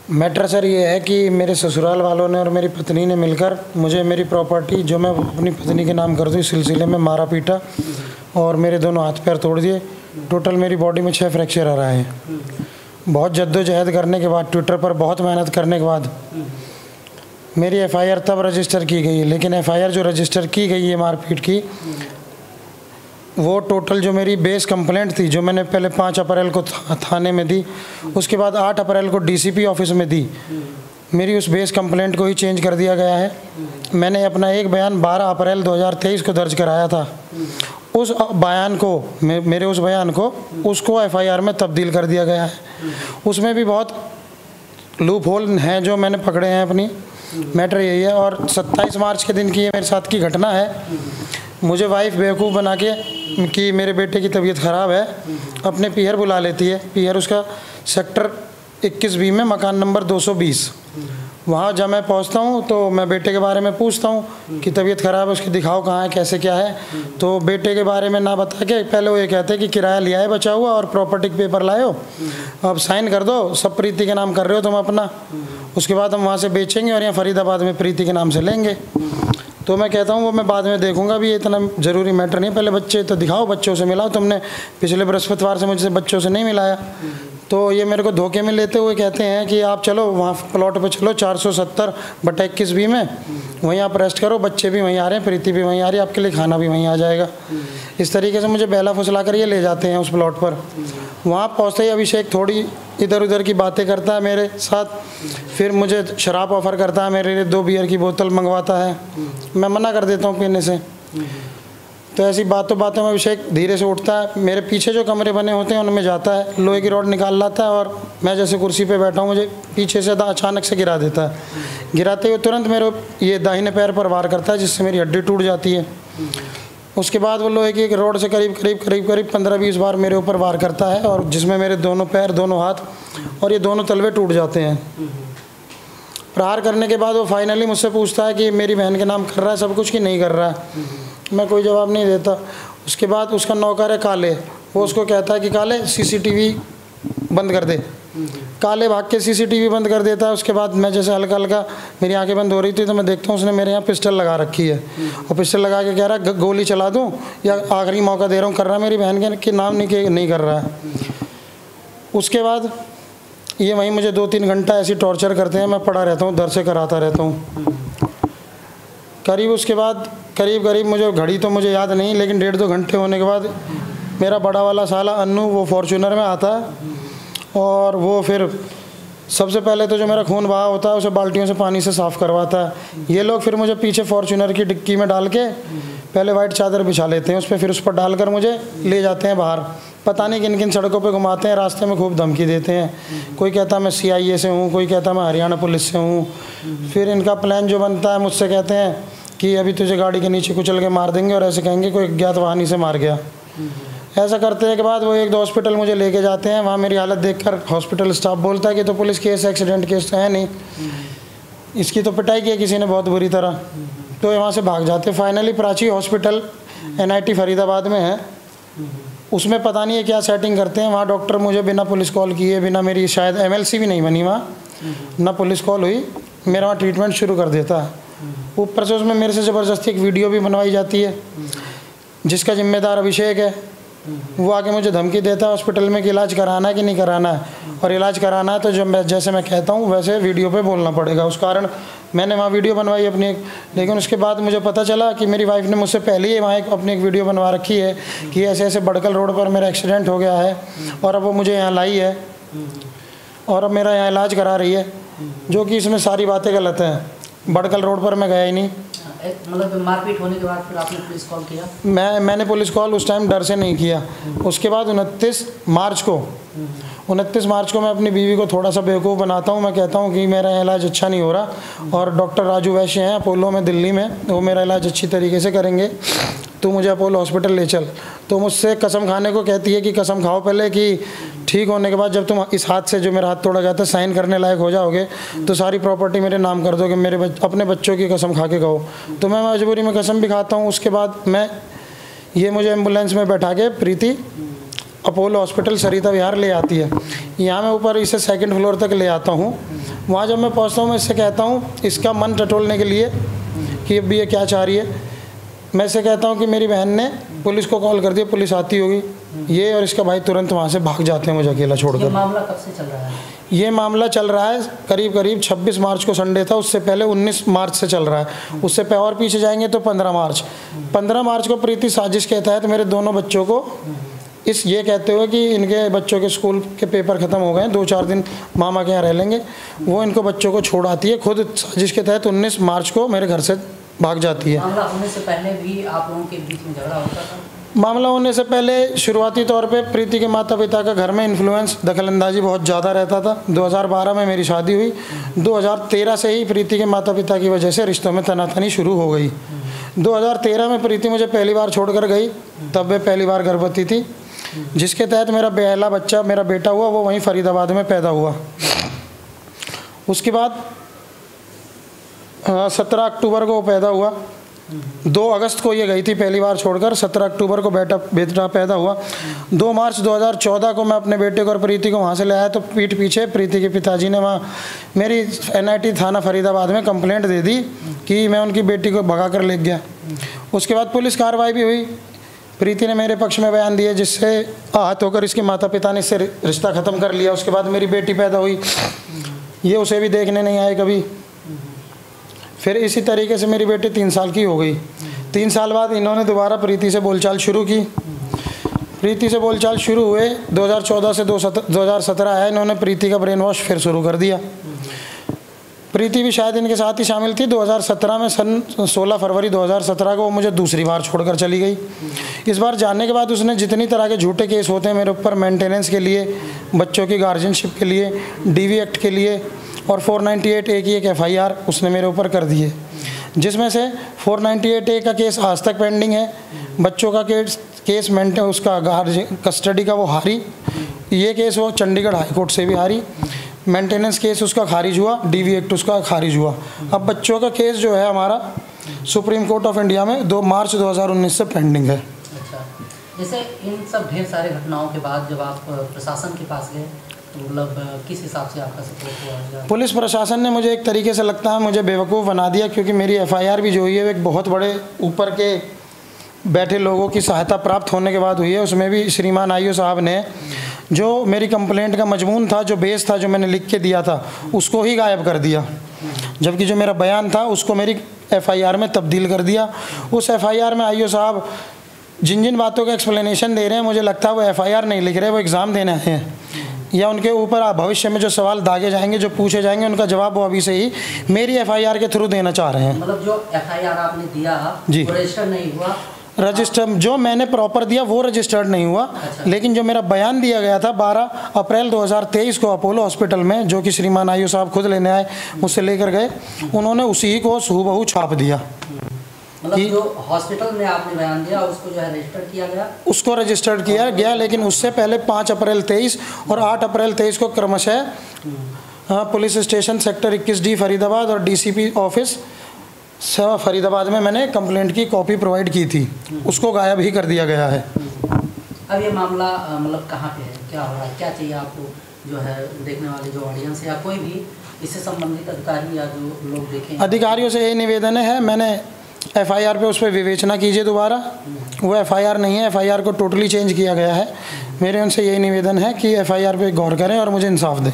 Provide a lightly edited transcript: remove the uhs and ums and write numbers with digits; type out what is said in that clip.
Matter sir ये है कि मेरे ससुराल वालों ने और मेरी पत्नी ने मिलकर मुझे मेरी प्रॉपर्टी जो मैं अपनी पत्नी के नाम कर दूँ इस सिलसिले में मारा पीटा और मेरे दोनों हाथ पैर तोड़ दिए। टोटल मेरी बॉडी में 6 फ्रैक्चर आ रहा है। बहुत जद्दोजहद करने के बाद, ट्विटर पर बहुत मेहनत करने के बाद मेरी एफआईआर तब रजिस्टर की गई, लेकिन एफआईआर जो रजिस्टर की गई है मारपीट की, वो टोटल जो मेरी बेस कंप्लेंट थी जो मैंने पहले 5 अप्रैल को थाने में दी, उसके बाद 8 अप्रैल को डीसीपी ऑफिस में दी, मेरी उस बेस कंप्लेंट को ही चेंज कर दिया गया है। मैंने अपना एक बयान 12 अप्रैल 2023 को दर्ज कराया था। उस बयान को मेरे उस बयान को उसको एफआईआर में तब्दील कर दिया गया है। उसमें भी बहुत लूप होल हैं जो मैंने पकड़े हैं। अपनी मैटर यही है। और 27 मार्च के दिन की ये मेरे साथ की घटना है। मुझे वाइफ बेवकूफ़ बना के कि मेरे बेटे की तबीयत ख़राब है, अपने पीहर बुला लेती है। पीहर उसका सेक्टर 21B में मकान नंबर 220। वहाँ जब मैं पहुँचता हूँ तो मैं बेटे के बारे में पूछता हूँ कि तबीयत ख़राब है, उसकी दिखाओ कहाँ है, कैसे क्या है। तो बेटे के बारे में ना बता के पहले वो ये कहते हैं कि किराया लिया है बचा हुआ और प्रॉपर्टी के पेपर लाए हो, अब साइन कर दो, सब प्रीति के नाम कर रहे हो तुम अपना, उसके बाद हम वहाँ से बेचेंगे और यहाँ फरीदाबाद में प्रीति के नाम से लेंगे। तो मैं कहता हूँ वो मैं बाद में देखूंगा, भी इतना ज़रूरी मैटर नहीं, पहले बच्चे तो दिखाओ, बच्चों से मिलाओ। तुमने पिछले बृहस्पतिवार से मुझसे बच्चों से नहीं मिलाया। तो ये मेरे को धोखे में लेते हुए कहते हैं कि आप चलो वहाँ प्लॉट पे चलो 470/21B में, वहीं आप रेस्ट करो, बच्चे भी वहीं आ रहे हैं, प्रीति भी वहीं आ रही है, आपके लिए खाना भी वहीं आ जाएगा। इस तरीके से मुझे बहला फुसला कर ये ले जाते हैं उस प्लॉट पर। वहाँ पहुँचते ही अभिषेक थोड़ी इधर उधर की बातें करता है मेरे साथ, फिर मुझे शराब ऑफ़र करता है, मेरे लिए 2 बियर की बोतल मंगवाता है। मैं मना कर देता हूँ पीने से। तो ऐसी बातों में अभिषेक धीरे से उठता है, मेरे पीछे जो कमरे बने होते हैं उनमें जाता है, लोहे की रॉड निकाल लाता है और मैं जैसे कुर्सी पे बैठा हूँ मुझे पीछे से अचानक से गिरा देता है। गिराते हुए तुरंत मेरे ये दाहिने पैर पर वार करता है, जिससे मेरी हड्डी टूट जाती है। उसके बाद वो लोहे की एक रॉड से करीब 15-20 बार मेरे ऊपर वार करता है, और जिसमें मेरे दोनों पैर, दोनों हाथ और ये दोनों तलवे टूट जाते हैं। प्रहार करने के बाद वो फाइनली मुझसे पूछता है कि मेरी बहन के नाम कर रहा है सब कुछ कि नहीं कर रहा है। मैं कोई जवाब नहीं देता। उसके बाद उसका नौकर है काले, वो उसको कहता है कि काले सीसीटीवी बंद कर दे। काले भाग के सीसीटीवी बंद कर देता है। उसके बाद मैं जैसे हल्का हल्का मेरी आंखें बंद हो रही थी तो मैं देखता हूँ उसने मेरे यहाँ पिस्टल लगा रखी है, और पिस्टल लगा के कह रहा है गोली चला दूँ या आखिरी मौका दे रहा हूँ, कर रहा है मेरी बहन के नाम नहीं कर रहा है। उसके बाद ये वहीं मुझे 2-3 घंटा ऐसी टॉर्चर करते हैं, मैं पड़ा रहता हूँ, दर से कराता रहता हूँ। करीब उसके बाद करीब मुझे घड़ी तो मुझे याद नहीं, लेकिन 1.5-2 घंटे होने के बाद मेरा बड़ा वाला साला अन्नू वो फॉर्च्यूनर में आता है, और वो फिर सबसे पहले तो जो मेरा खून बहा होता है उसे बाल्टियों से पानी से साफ़ करवाता है। ये लोग फिर मुझे पीछे फॉर्च्यूनर की डिक्की में डाल के पहले वाइट चादर बिछा लेते हैं उस पर, फिर उस पर डालकर मुझे ले जाते हैं बाहर। पता नहीं किन किन सड़कों पे घुमाते हैं, रास्ते में खूब धमकी देते हैं। कोई कहता मैं CIA से हूँ, कोई कहता मैं हरियाणा पुलिस से हूँ। फिर इनका प्लान जो बनता है, मुझसे कहते हैं कि अभी तुझे गाड़ी के नीचे कुचल के मार देंगे, और ऐसे कहेंगे कोई अज्ञात वाहनी से मार गया। ऐसा करते के बाद वो एक 2 हॉस्पिटल मुझे लेके जाते हैं। वहाँ मेरी हालत देखकर हॉस्पिटल स्टाफ बोलता है कि तो पुलिस केस, एक्सीडेंट केस तो है नहीं, इसकी तो पिटाई की है किसी ने बहुत बुरी तरह। तो वहाँ से भाग जाते। Finally Prachi hospital NIT Faridabad में है, उसमें पता नहीं है क्या सेटिंग करते हैं। वहाँ डॉक्टर मुझे बिना पुलिस कॉल किए, बिना मेरी शायद MLC भी नहीं बनी वहाँ, ना पुलिस कॉल हुई, मेरा वहाँ ट्रीटमेंट शुरू कर देता है। ऊपर से उसमें मेरे से ज़बरदस्ती एक वीडियो भी बनवाई जाती है, जिसका जिम्मेदार अभिषेक है। वो आके मुझे धमकी देता है हॉस्पिटल में कि इलाज कराना है कि नहीं कराना है, और इलाज कराना है तो जैसे मैं कहता हूँ वैसे वीडियो पे बोलना पड़ेगा। उस कारण मैंने वहाँ वीडियो बनवाई अपनी एक, लेकिन उसके बाद मुझे पता चला कि मेरी वाइफ ने मुझसे पहले ही वहाँ अपनी एक वीडियो बनवा रखी है कि ऐसे ऐसे बड़कल रोड पर मेरा एक्सीडेंट हो गया है, और अब वो मुझे यहाँ लाई है और अब मेरा यहाँ इलाज करा रही है, जो कि इसमें सारी बातें गलत हैं। बड़कल रोड पर मैं गया ही नहीं। मतलब मारपीट होने के बाद फिर आपने पुलिस कॉल किया? मैंने पुलिस कॉल उस टाइम डर से नहीं किया। उसके बाद 29 मार्च को मैं अपनी बीवी को थोड़ा सा बेवकूफ़ बनाता हूँ। मैं कहता हूँ कि मेरा इलाज अच्छा नहीं हो रहा, और डॉक्टर राजू वैश्य हैं अपोलो में दिल्ली में, वो मेरा इलाज अच्छी तरीके से करेंगे, तो मुझे अपोलो हॉस्पिटल ले चल। तो मुझसे कसम खाने को कहती है कि कसम खाओ पहले कि ठीक होने के बाद जब तुम इस हाथ से, जो मेरा हाथ तोड़ा गया था, साइन करने लायक हो जाओगे तो सारी प्रॉपर्टी मेरे नाम कर दोगे। मेरे अपने बच्चों की कसम खा के कहो। तो मैं मजबूरी में कसम भी खाता हूँ। उसके बाद ये मुझे एम्बुलेंस में बैठा के प्रीति अपोलो हॉस्पिटल सरिता विहार ले आती है। यहाँ मैं ऊपर इसे 2nd फ्लोर तक ले आता हूँ। वहाँ जब मैं पहुँचता हूँ मैं इससे कहता हूँ, इसका मन टटोलने के लिए कि अब ये क्या चाह रही है, मैं इससे कहता हूँ कि मेरी बहन ने पुलिस को कॉल कर दिया, पुलिस आती होगी। ये और इसका भाई तुरंत वहाँ से भाग जाते हैं मुझे अकेला ये छोड़कर। मामला कब से चल रहा है? ये मामला चल रहा है करीब करीब 26 मार्च को संडे था, उससे पहले 19 मार्च से चल रहा है, उससे और पीछे जाएंगे तो 15 मार्च को प्रीति साजिश के तहत मेरे दोनों बच्चों को ये कहते हुए कि इनके बच्चों के स्कूल के पेपर ख़त्म हो गए हैं, 2-4 दिन मामा के यहाँ रह लेंगे, वो इनको बच्चों को छोड़ आती है, खुद साजिश के तहत 19 मार्च को मेरे घर से भाग जाती है। मामला होने से पहले भी आप लोगों के बीच में झगड़ा होता था? मामला होने से पहले शुरुआती तौर पे प्रीति के माता पिता का घर में इन्फ्लुएंस, दखलंदाजी बहुत ज़्यादा रहता था। 2012 में मेरी शादी हुई, 2013 से ही प्रीति के माता पिता की वजह से रिश्तों में तनातनी शुरू हो गई। 2013 में प्रीति मुझे पहली बार छोड़कर गई, तब वे पहली बार गर्भवती थी, जिसके तहत मेरा पहला बच्चा मेरा बेटा हुआ, वो वहीं फरीदाबाद में पैदा हुआ। उसके बाद 17 अक्टूबर को वो पैदा हुआ, 2 अगस्त को ये गई थी पहली बार छोड़कर, 17 अक्टूबर को बेटा पैदा हुआ। 2 मार्च 2014 को मैं अपने बेटे को और प्रीति को वहाँ से ले आया, तो पीठ पीछे प्रीति के पिताजी ने वहाँ मेरी NIT थाना फरीदाबाद में कंप्लेंट दे दी कि मैं उनकी बेटी को भगा कर ले गया। उसके बाद पुलिस कार्रवाई भी हुई, प्रीति ने मेरे पक्ष में बयान दिए, जिससे आहत होकर इसके माता पिता ने इससे रिश्ता ख़त्म कर लिया। उसके बाद मेरी बेटी पैदा हुई, ये उसे भी देखने नहीं आए कभी। फिर इसी तरीके से मेरी बेटी 3 साल की हो गई। 3 साल बाद इन्होंने दोबारा प्रीति से बोलचाल शुरू की। प्रीति से बोलचाल शुरू हुए 2014 से 2017 आया, इन्होंने प्रीति का ब्रेन वॉश फिर शुरू कर दिया। प्रीति भी शायद इनके साथ ही शामिल थी। 2017 में सन 16 फरवरी 2017 को वो मुझे दूसरी बार छोड़कर चली गई। इस बार जाने के बाद उसने जितनी तरह के झूठे केस होते हैं मेरे ऊपर, मेंटेनेंस के लिए, बच्चों की गार्जियनशिप के लिए, DV एक्ट के लिए और 498A की एक FIR उसने मेरे ऊपर कर दी है, जिसमें से 498A का केस आज तक पेंडिंग है। बच्चों का केस उसका गार्जियन कस्टडी का वो हारी, ये केस वो चंडीगढ़ हाई कोर्ट से भी हारी। मेंटेनेंस केस उसका खारिज हुआ, DV एक्ट उसका खारिज हुआ। अब बच्चों का केस जो है हमारा सुप्रीम कोर्ट ऑफ इंडिया में 2 मार्च 2019 से पेंडिंग है। अच्छा, जैसे इन सब ढेर सारे घटनाओं के बाद जब आप प्रशासन के पास गए, तो मतलब किस हिसाब से आपका सपोर्ट हुआ? पुलिस प्रशासन ने मुझे एक तरीके से लगता है मुझे बेवकूफ़ बना दिया, क्योंकि मेरी FIR भी जो हुई है एक बहुत बड़े ऊपर के बैठे लोगों की सहायता प्राप्त होने के बाद हुई है। उसमें भी श्रीमान IO साहब ने जो मेरी कंप्लेंट का मजमून था, जो बेस था, जो मैंने लिख के दिया था, उसको ही गायब कर दिया, जबकि जो मेरा बयान था उसको मेरी FIR में तब्दील कर दिया। उस FIR में IO साहब जिन जिन बातों का एक्सप्लेनेशन दे रहे हैं, मुझे लगता है वो FIR नहीं लिख रहे, वो एग्ज़ाम देने आए हैं, या उनके ऊपर भविष्य में जो सवाल दागे जाएंगे, जो पूछे जाएंगे, उनका जवाब वो अभी से ही मेरी FIR के थ्रू देना चाह रहे हैं। मतलब जो FIR आपने दिया जी, वो रजिस्टर नहीं हुआ? रजिस्टर जो मैंने प्रॉपर दिया वो रजिस्टर्ड नहीं हुआ। अच्छा। लेकिन जो मेरा बयान दिया गया था 12 अप्रैल 2023 को अपोलो हॉस्पिटल में, जो कि श्रीमान IO साहब खुद लेने आए, मुझसे लेकर गए, उन्होंने उसी को हूबहू छाप दिया। मतलब जो हॉस्पिटल में आपने बयान दिया उसको जो है रजिस्टर किया गया? उसको रजिस्टर्ड किया गया, लेकिन उससे पहले 5 अप्रैल 23 और 8 अप्रैल 23 को क्रमशः police station sector 21D Faridabad और DCP ऑफिस फरीदाबाद में मैंने कंप्लेंट की कॉपी प्रोवाइड की थी, उसको गायब ही कर दिया गया है। अब ये मामला मतलब कहाँ पे है, क्या हो रहा है, क्या चाहिए आपको? जो है देखने वाले जो ऑडियंस है या कोई भी इससे संबंधित अधिकारी या जो लोग देखें, अधिकारियों से यही निवेदन है, मैंने FIR पे उस पर विवेचना कीजिए दोबारा। वो FIR नहीं है, FIR को टोटली चेंज किया गया है। मेरे उनसे यही निवेदन है कि FIR पे गौर करें और मुझे इंसाफ दें।